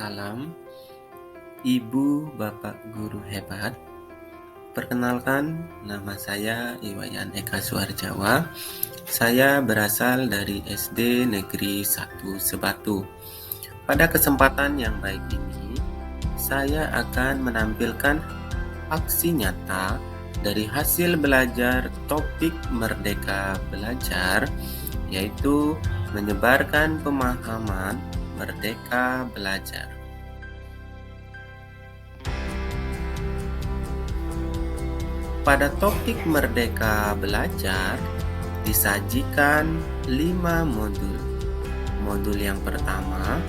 Salam, Ibu Bapak Guru hebat. Perkenalkan, nama saya Iwayan Eka Suharjawa. Saya berasal dari SD Negeri 1 Sebatu. Pada kesempatan yang baik ini, saya akan menampilkan aksi nyata dari hasil belajar topik Merdeka Belajar, yaitu menyebarkan pemahaman Merdeka Belajar. Pada topik Merdeka Belajar disajikan 5 modul. Modul yang pertama,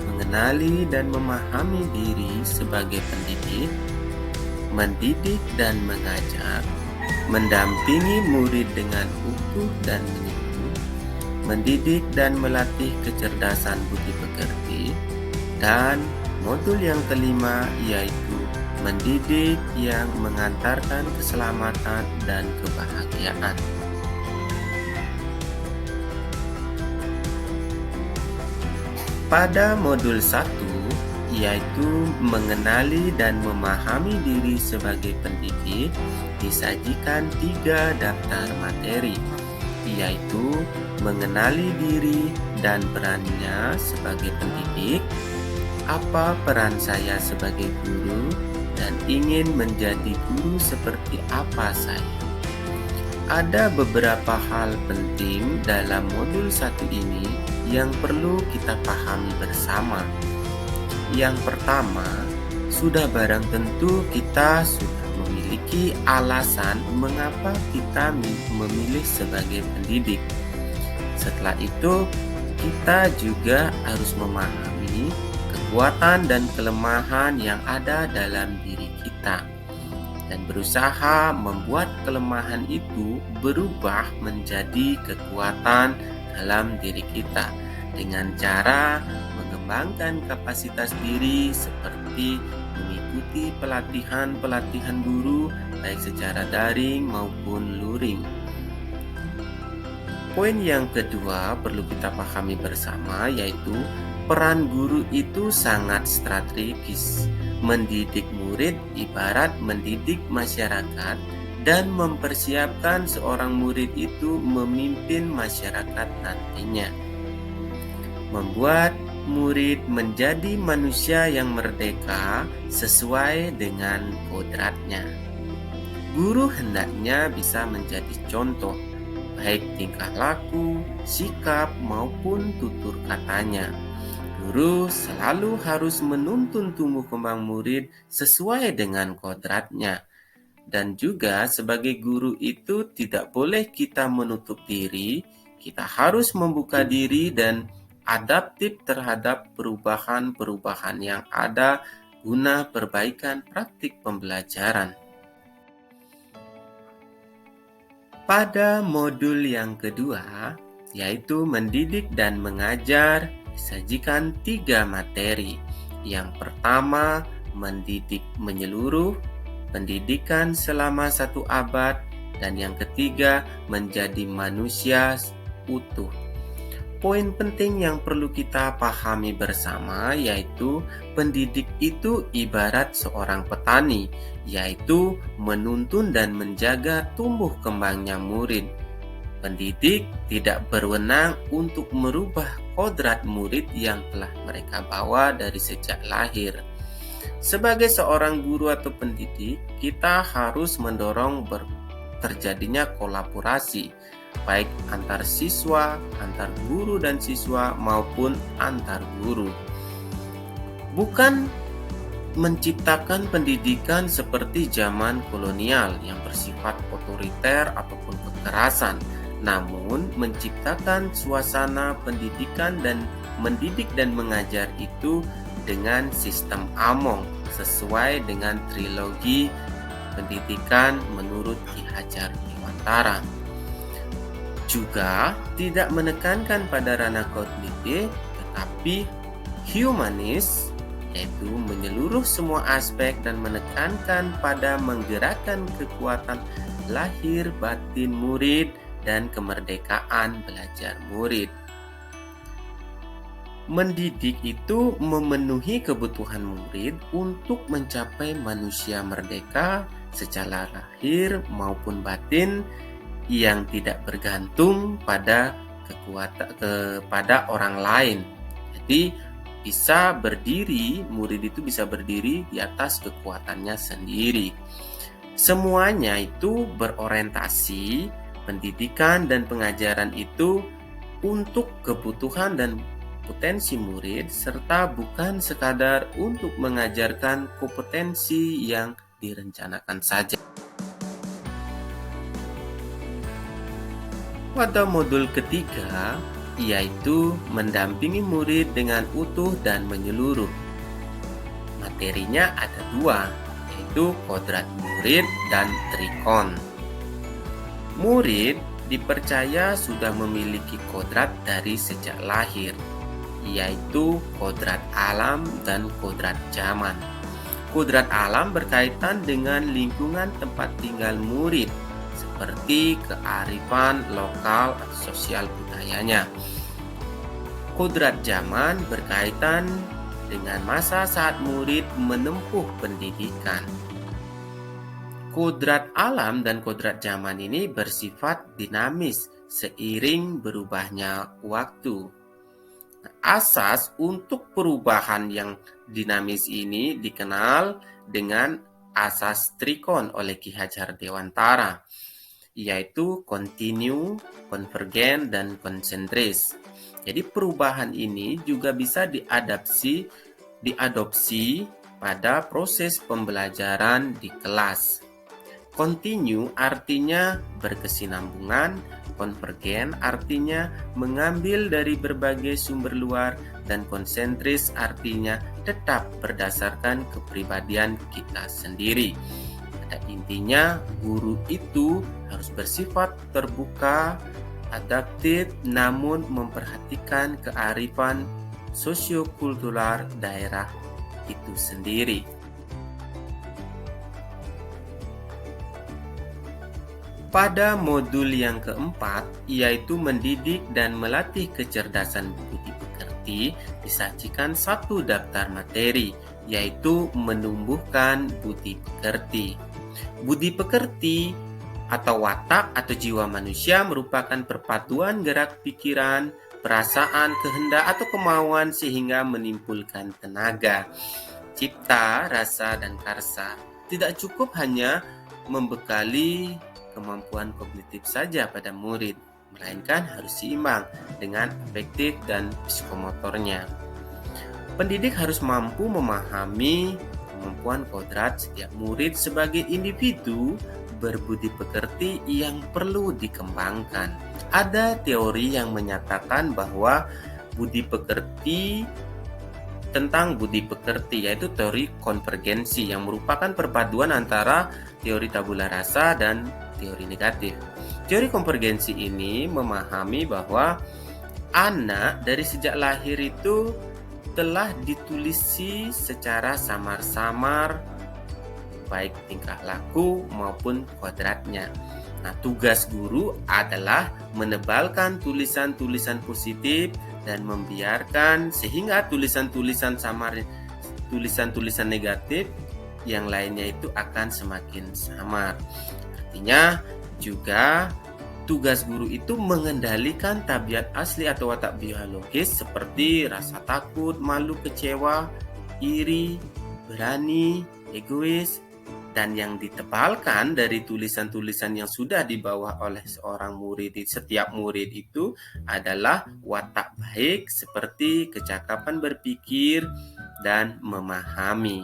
mengenali dan memahami diri sebagai pendidik, mendidik dan mengajar, mendampingi murid dengan utuh dan menyeluruh, mendidik dan melatih kecerdasan budi pekerti, dan modul yang kelima yaitu mendidik yang mengantarkan keselamatan dan kebahagiaan. Pada modul 1, yaitu mengenali dan memahami diri sebagai pendidik, disajikan 3 daftar materi, yaitu mengenali diri dan perannya sebagai pendidik, apa peran saya sebagai guru, dan ingin menjadi guru seperti apa saya. Ada beberapa hal penting dalam modul 1 ini yang perlu kita pahami bersama. Yang pertama, sudah barang tentu kita sudah memiliki alasan mengapa kita memilih sebagai pendidik. Setelah itu, kita juga harus memahami kekuatan dan kelemahan yang ada dalam diri kita dan berusaha membuat kelemahan itu berubah menjadi kekuatan dalam diri kita dengan cara mengembangkan kapasitas diri seperti mengikuti pelatihan-pelatihan guru baik secara daring maupun luring. Poin yang kedua perlu kita pahami bersama yaitu peran guru itu sangat strategis. Mendidik murid ibarat mendidik masyarakat dan mempersiapkan seorang murid itu memimpin masyarakat nantinya. Membuat murid menjadi manusia yang merdeka sesuai dengan kodratnya. Guru hendaknya bisa menjadi contoh, baik tingkah laku, sikap, maupun tutur katanya. Guru selalu harus menuntun tumbuh kembang murid sesuai dengan kodratnya. Dan juga sebagai guru itu tidak boleh kita menutup diri, kita harus membuka diri dan adaptif terhadap perubahan-perubahan yang ada guna perbaikan praktik pembelajaran. Pada modul yang kedua, yaitu mendidik dan mengajar, disajikan 3 materi. Yang pertama, mendidik menyeluruh, pendidikan selama 1 abad, dan yang ketiga, menjadi manusia utuh. Poin penting yang perlu kita pahami bersama yaitu pendidik itu ibarat seorang petani, yaitu menuntun dan menjaga tumbuh kembangnya murid. Pendidik tidak berwenang untuk merubah kodrat murid yang telah mereka bawa dari sejak lahir. Sebagai seorang guru atau pendidik, kita harus mendorong terjadinya kolaborasi, baik antar siswa, antar guru dan siswa, maupun antar guru. Bukan menciptakan pendidikan seperti zaman kolonial yang bersifat otoriter ataupun kekerasan, namun menciptakan suasana pendidikan dan mendidik dan mengajar itu dengan sistem Among sesuai dengan trilogi pendidikan menurut Ki Hajar Dewantara. Juga tidak menekankan pada ranah kognitif tetapi humanis, yaitu menyeluruh semua aspek dan menekankan pada menggerakkan kekuatan lahir batin murid dan kemerdekaan belajar murid. Mendidik itu memenuhi kebutuhan murid untuk mencapai manusia merdeka secara lahir maupun batin yang tidak bergantung pada kepada orang lain. Jadi murid itu bisa berdiri di atas kekuatannya sendiri. Semuanya itu berorientasi, pendidikan dan pengajaran itu untuk kebutuhan dan potensi murid, serta bukan sekadar untuk mengajarkan kompetensi yang direncanakan saja. Pada modul ketiga, yaitu mendampingi murid dengan utuh dan menyeluruh. Materinya ada dua, yaitu kodrat murid dan trikon. Murid dipercaya sudah memiliki kodrat dari sejak lahir, yaitu kodrat alam dan kodrat zaman. Kodrat alam berkaitan dengan lingkungan tempat tinggal murid, seperti kearifan lokal atau sosial budayanya. Kodrat zaman berkaitan dengan masa saat murid menempuh pendidikan. Kodrat alam dan kodrat zaman ini bersifat dinamis seiring berubahnya waktu. Asas untuk perubahan yang dinamis ini dikenal dengan asas trikon oleh Ki Hajar Dewantara, yaitu kontinu, konvergen, dan konsentris. Jadi perubahan ini juga bisa diadopsi pada proses pembelajaran di kelas. Kontinu artinya berkesinambungan, konvergen artinya mengambil dari berbagai sumber luar, dan konsentris artinya tetap berdasarkan kepribadian kita sendiri. Pada intinya, guru itu harus bersifat terbuka, adaptif, namun memperhatikan kearifan sosiokultural daerah itu sendiri. Pada modul yang keempat, yaitu mendidik dan melatih kecerdasan budi pekerti, disajikan satu daftar materi, yaitu menumbuhkan budi pekerti. Budi pekerti atau watak atau jiwa manusia merupakan perpaduan gerak pikiran, perasaan, kehendak atau kemauan sehingga menimbulkan tenaga, cipta, rasa, dan karsa. Tidak cukup hanya membekali kemampuan kognitif saja pada murid, melainkan harus seimbang dengan afektif dan psikomotornya. Pendidik harus mampu memahami kemampuan kodrat setiap murid sebagai individu berbudi pekerti yang perlu dikembangkan. Ada teori yang menyatakan bahwa tentang budi pekerti, yaitu teori konvergensi yang merupakan perpaduan antara teori tabula rasa dan teori negatif. Teori konvergensi ini memahami bahwa anak dari sejak lahir itu telah ditulisi secara samar-samar baik tingkah laku maupun kodratnya. Nah, tugas guru adalah menebalkan tulisan-tulisan positif dan membiarkan sehingga tulisan-tulisan negatif yang lainnya itu akan semakin samar. Artinya juga tugas guru itu mengendalikan tabiat asli atau watak biologis seperti rasa takut, malu, kecewa, iri, berani, egois, dan yang ditebalkan dari tulisan-tulisan yang sudah dibawa oleh seorang murid, setiap murid itu adalah watak baik seperti kecakapan berpikir dan memahami.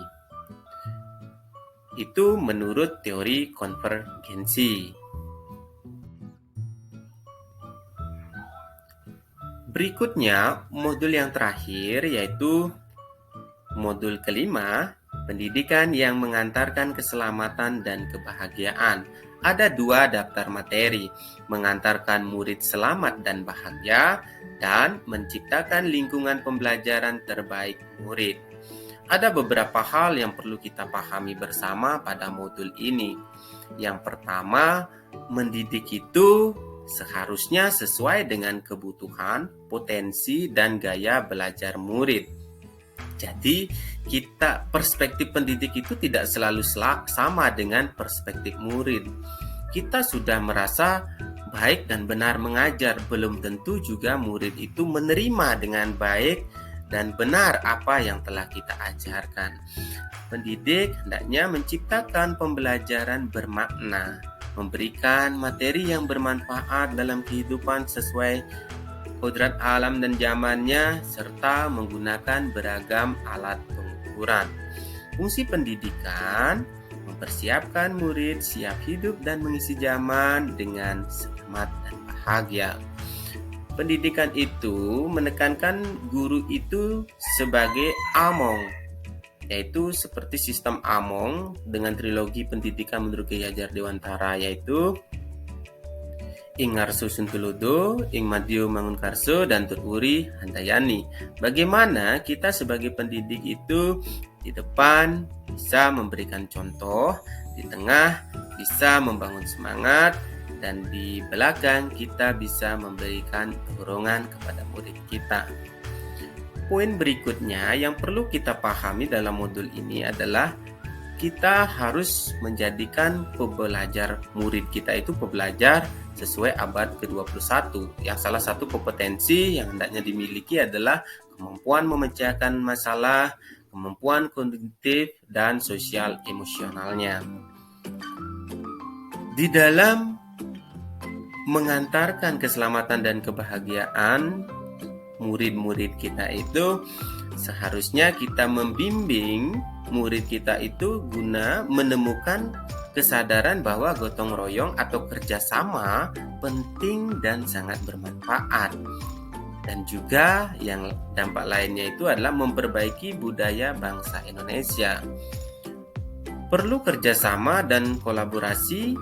Itu menurut teori konvergensi. Berikutnya, modul yang terakhir yaitu modul kelima, pendidikan yang mengantarkan keselamatan dan kebahagiaan. Ada dua daftar materi, mengantarkan murid selamat dan bahagia, dan menciptakan lingkungan pembelajaran terbaik murid. Ada beberapa hal yang perlu kita pahami bersama pada modul ini. Yang pertama, mendidik itu seharusnya sesuai dengan kebutuhan, potensi, dan gaya belajar murid. Jadi, perspektif pendidik itu tidak selalu sama dengan perspektif murid. Kita sudah merasa baik dan benar mengajar, belum tentu juga murid itu menerima dengan baik dan benar apa yang telah kita ajarkan. Pendidik hendaknya menciptakan pembelajaran bermakna, memberikan materi yang bermanfaat dalam kehidupan sesuai kodrat alam dan zamannya, serta menggunakan beragam alat pengukuran. Fungsi pendidikan mempersiapkan murid siap hidup dan mengisi zaman dengan selamat dan bahagia. Pendidikan itu menekankan guru itu sebagai among, yaitu seperti sistem among dengan trilogi pendidikan menurut Ki Hajar Dewantara, yaitu Ing Ngarso Suntulodo, Ing Madyo Mangunkarso, dan Tut Wuri Handayani. Bagaimana kita sebagai pendidik itu di depan bisa memberikan contoh, di tengah bisa membangun semangat, dan di belakang kita bisa memberikan dorongan kepada murid kita. Poin berikutnya yang perlu kita pahami dalam modul ini adalah kita harus menjadikan pembelajar murid kita itu pembelajar sesuai abad ke-21. Yang salah satu kompetensi yang hendaknya dimiliki adalah kemampuan memecahkan masalah, kemampuan kognitif, dan sosial emosionalnya. Di dalam mengantarkan keselamatan dan kebahagiaan murid-murid kita itu, seharusnya kita membimbing murid kita itu guna menemukan kesadaran bahwa gotong royong atau kerjasama penting dan sangat bermanfaat. Dan juga yang dampak lainnya itu adalah memperbaiki budaya bangsa Indonesia. Perlu kerjasama dan kolaborasi,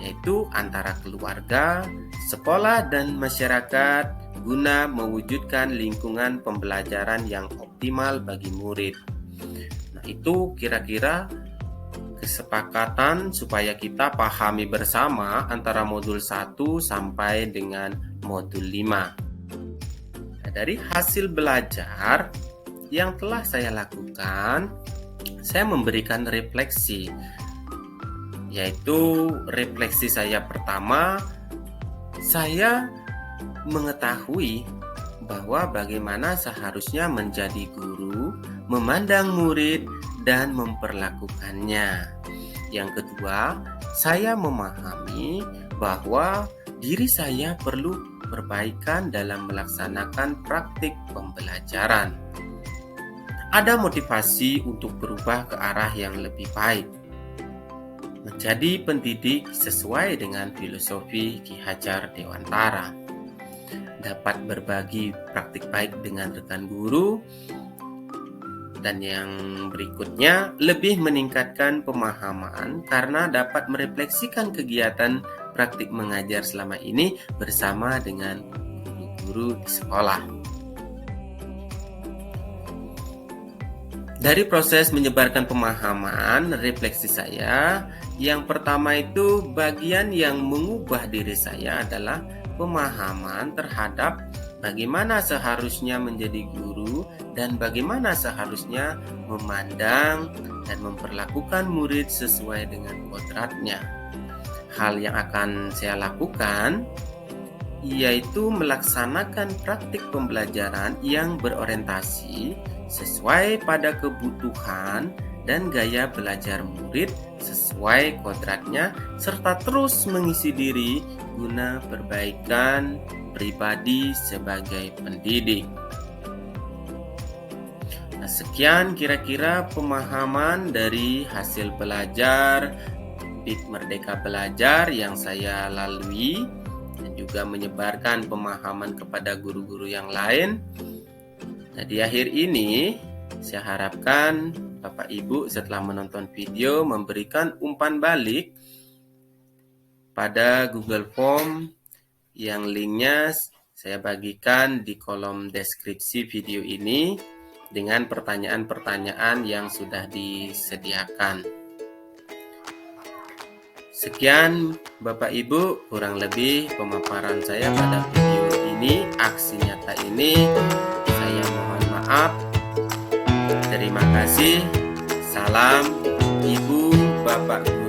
yaitu antara keluarga, sekolah, dan masyarakat guna mewujudkan lingkungan pembelajaran yang optimal bagi murid. Nah, itu kira-kira kesepakatan supaya kita pahami bersama antara modul 1 sampai dengan modul 5. Nah, dari hasil belajar yang telah saya lakukan, saya memberikan refleksi, yaitu refleksi saya pertama, saya mengetahui bahwa bagaimana seharusnya menjadi guru, memandang murid, dan memperlakukannya. Yang kedua, saya memahami bahwa diri saya perlu perbaikan dalam melaksanakan praktik pembelajaran. Ada motivasi untuk berubah ke arah yang lebih baik. Menjadi pendidik sesuai dengan filosofi Ki Hajar Dewantara. Dapat berbagi praktik baik dengan rekan guru. Dan yang berikutnya, lebih meningkatkan pemahaman karena dapat merefleksikan kegiatan praktik mengajar selama ini bersama dengan guru-guru di sekolah. Dari proses menyebarkan pemahaman, refleksi saya, yang pertama itu bagian yang mengubah diri saya adalah pemahaman terhadap bagaimana seharusnya menjadi guru dan bagaimana seharusnya memandang dan memperlakukan murid sesuai dengan kodratnya. Hal yang akan saya lakukan yaitu melaksanakan praktik pembelajaran yang berorientasi sesuai pada kebutuhan dan gaya belajar murid sesuai kodratnya, serta terus mengisi diri guna perbaikan pribadi sebagai pendidik. Nah, sekian kira-kira pemahaman dari hasil belajar PIK Merdeka Belajar yang saya lalui dan juga menyebarkan pemahaman kepada guru-guru yang lain. Nah, di akhir ini saya harapkan Bapak Ibu setelah menonton video memberikan umpan balik pada Google Form yang linknya saya bagikan di kolom deskripsi video ini dengan pertanyaan-pertanyaan yang sudah disediakan. Sekian Bapak Ibu, kurang lebih pemaparan saya pada video ini, aksi nyata ini. Saya mohon maaf. Terima kasih. Salam Ibu, Bapak, Guru.